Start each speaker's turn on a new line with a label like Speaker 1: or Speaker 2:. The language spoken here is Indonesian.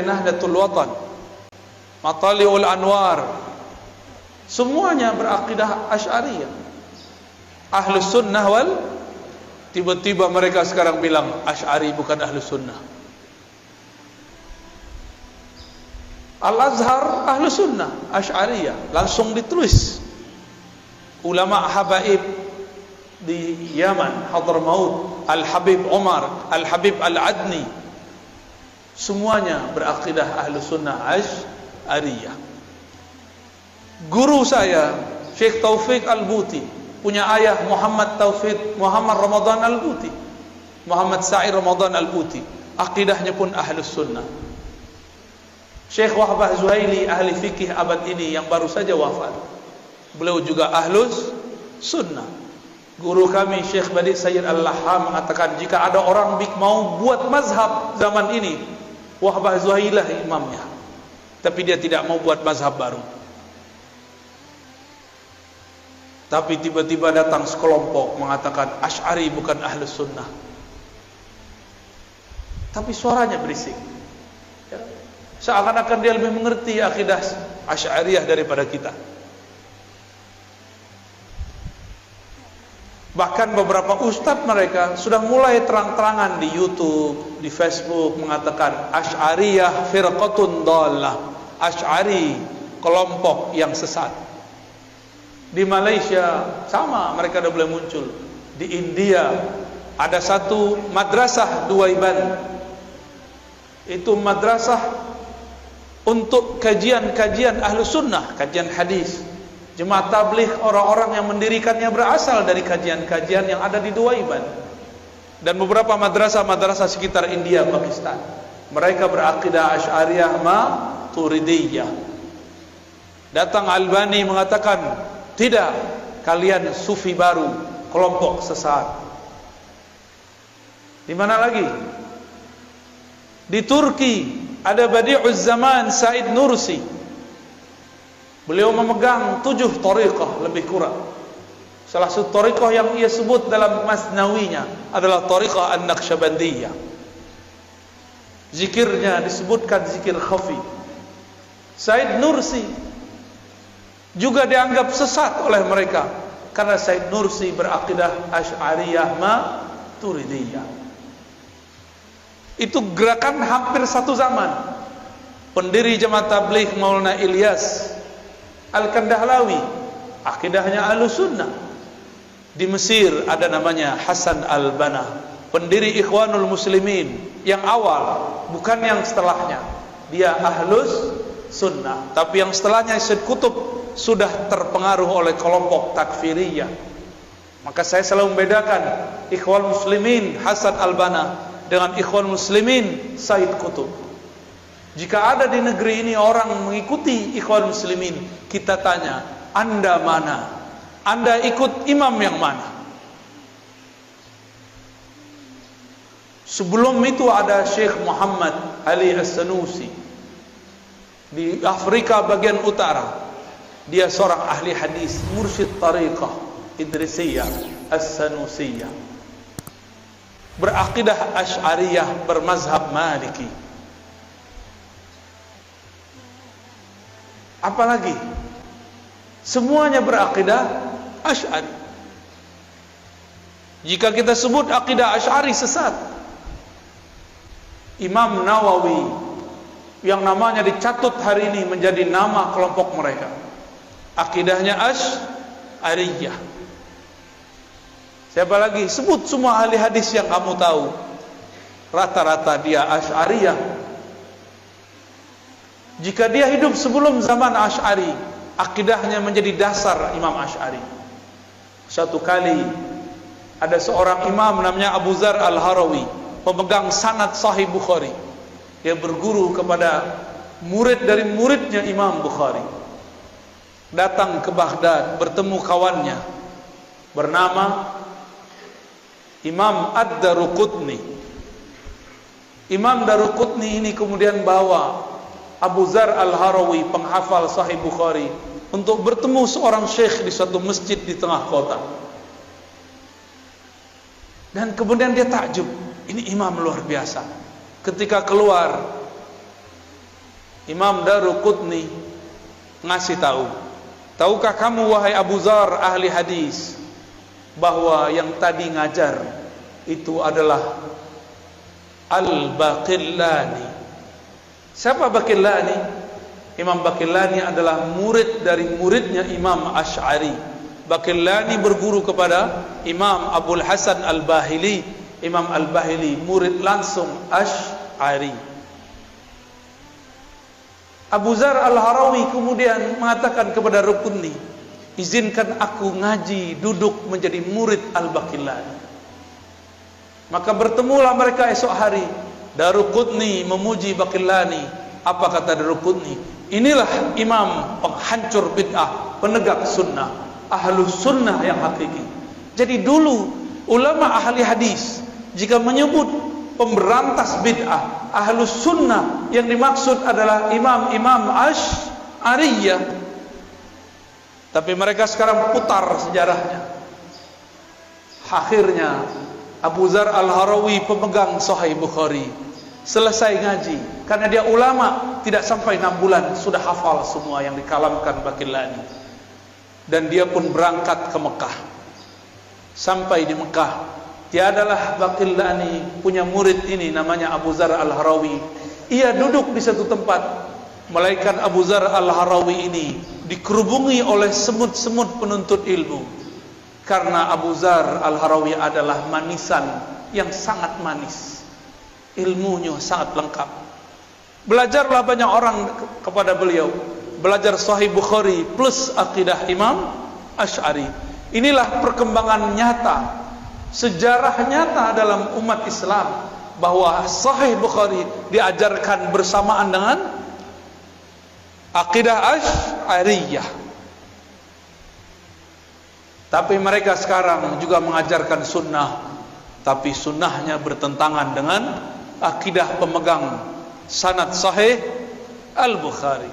Speaker 1: Nahdatul Watan, Matali'ul Anwar, semuanya berakidah Asy'ariyah. Ahlus Sunnah wal, tiba-tiba mereka sekarang bilang Asy'ari bukan Ahlus Sunnah. Al-Azhar Ahlus Sunnah, Asy'ariyah, langsung ditulis. Ulama habaib di Yaman, Hadramaut, Al-Habib Umar, Al-Habib Al-Adni, semuanya berakidah Ahlus Sunnah Asy'ariyah. Guru saya Syekh Taufik Al-Buti punya ayah Muhammad Ramadan Al-Buti, Muhammad Sa'id Ramadan Al-Buti, akidahnya pun Ahlus Sunnah. Syekh Wahbah Zuhaili, ahli fikih abad ini yang baru saja wafat, beliau juga Ahlus Sunnah. Guru kami Syekh Badi Sayyid Al-Laham mengatakan, jika ada orang mau buat mazhab zaman ini, Wahbah Zuhailah imamnya, tapi dia tidak mau buat mazhab baru. Tapi tiba-tiba datang sekelompok mengatakan Asy'ari bukan Ahlus Sunnah, tapi suaranya berisik, ya. Seakan-akan dia lebih mengerti akidah Asy'ariyah daripada kita. Bahkan beberapa ustadz mereka sudah mulai terang-terangan di YouTube, di Facebook mengatakan Asy'ariyah firqatun dhallah, Asy'ari kelompok yang sesat. Di Malaysia sama, mereka sudah mulai muncul. Di India ada satu madrasah Duaiban, itu madrasah untuk kajian-kajian Ahlus Sunnah, kajian hadis. Jemaah tabligh, orang-orang yang mendirikannya berasal dari kajian-kajian yang ada di Duaiban dan beberapa madrasah-madrasah sekitar India, Pakistan. Mereka berakidah Asy'ariyah Maturidiyah. Datang Albani mengatakan, tidak, kalian sufi baru, kelompok sesat. Di mana lagi? Di Turki ada Badi'uz Zaman Said Nursi. Beliau memegang 7 thariqah lebih kurang. Salah satu thariqah yang ia sebut dalam Masnawinya adalah thariqah An-Naqsyabandiyah. Zikirnya disebutkan zikir khafi. Said Nursi juga dianggap sesat oleh mereka karena Said Nursi berakidah Asy'ariyah Maturidiyah. Itu gerakan hampir satu zaman. Pendiri Jamaah Tabligh Maulana Ilyas Al-Kandahlawi, akidahnya Ahlus Sunnah. Di Mesir ada namanya Hasan Al-Banna, pendiri Ikhwanul Muslimin yang awal, bukan yang setelahnya. Dia Ahlus Sunnah, tapi yang setelahnya Syed Qutb sudah terpengaruh oleh kelompok takfiriyah. Maka saya selalu membedakan Ikhwan Muslimin Hasan Al-Banna dengan Ikhwan Muslimin Said Qutb. Jika ada di negeri ini orang mengikuti Ikhwan Muslimin, kita tanya, Anda mana? Anda ikut imam yang mana? Sebelum itu ada Syekh Muhammad Ali As-Sanusi di Afrika bagian utara. Dia seorang ahli hadis, mursyid tariqah Idrisiyah As-Sanusiyah, berakidah Asy'ariyah, bermazhab Maliki. Apalagi semuanya berakidah Asy'ari. Jika kita sebut akidah Asy'ari sesat, Imam Nawawi yang namanya dicatut hari ini menjadi nama kelompok mereka, akidahnya Asy'ariyah. Siapa lagi? Sebut semua ahli hadis yang kamu tahu, rata-rata dia Asy'ariyah. Jika dia hidup sebelum zaman Asy'ari, akidahnya menjadi dasar Imam Asy'ari. Satu kali ada seorang imam namanya Abu Dzar Al-Harawi, pemegang sanad Sahih Bukhari. Dia berguru kepada murid dari muridnya Imam Bukhari. Datang ke Baghdad, bertemu kawannya bernama Imam Ad-Daruqutni. Imam Daruqutni ini kemudian bawa Abu Dzar Al-Harawi, penghafal Sahih Bukhari, untuk bertemu seorang syekh di suatu masjid di tengah kota. Dan kemudian dia takjub, ini imam luar biasa. Ketika keluar, Imam Daruqutni ngasih tahu, tahukah kamu wahai Abu Dzar ahli hadis, bahwa yang tadi ngajar itu adalah Al-Baqillani. Siapa Baqillani? Imam Baqillani adalah murid dari muridnya Imam Asy'ari. Baqillani berguru kepada Imam Abul Hasan Al-Bahili. Imam Al-Bahili murid langsung Asy'ari. Abu Dzar Al-Harawi kemudian mengatakan kepada Rukunni, izinkan aku ngaji, duduk menjadi murid Al-Baqillani. Maka bertemulah mereka esok hari. Daruqutni memuji Baqillani. Apa kata Daruqutni? Inilah imam penghancur bid'ah, penegak sunnah, ahlus sunnah yang hakiki. Jadi dulu ulama ahli hadis jika menyebut pemberantas bid'ah, ahlus sunnah, yang dimaksud adalah imam-imam Asy'ariyah. Tapi mereka sekarang putar sejarahnya. Akhirnya Abu Dzar Al-Harawi pemegang Sahih Bukhari selesai ngaji, karena dia ulama, tidak sampai 6 bulan sudah hafal semua yang dikalamkan Baqillani. Dan dia pun berangkat ke Mekah. Sampai di Mekah, tiadalah Baqillani punya murid ini namanya Abu Dzar Al-Harawi. Ia duduk di satu tempat, melainkan Abu Dzar Al-Harawi ini dikerubungi oleh semut-semut penuntut ilmu. Karena Abu Dzar Al-Harawi adalah manisan yang sangat manis, ilmunya sangat lengkap. Belajarlah banyak orang kepada beliau, belajar Sahih Bukhari plus akidah Imam Asy'ari. Inilah perkembangan nyata, sejarah nyata dalam umat Islam, bahwa Sahih Bukhari diajarkan bersamaan dengan akidah Asy'ariyah. Tapi mereka sekarang juga mengajarkan sunnah, tapi sunnahnya bertentangan dengan akidah pemegang sanad Sahih Al-Bukhari.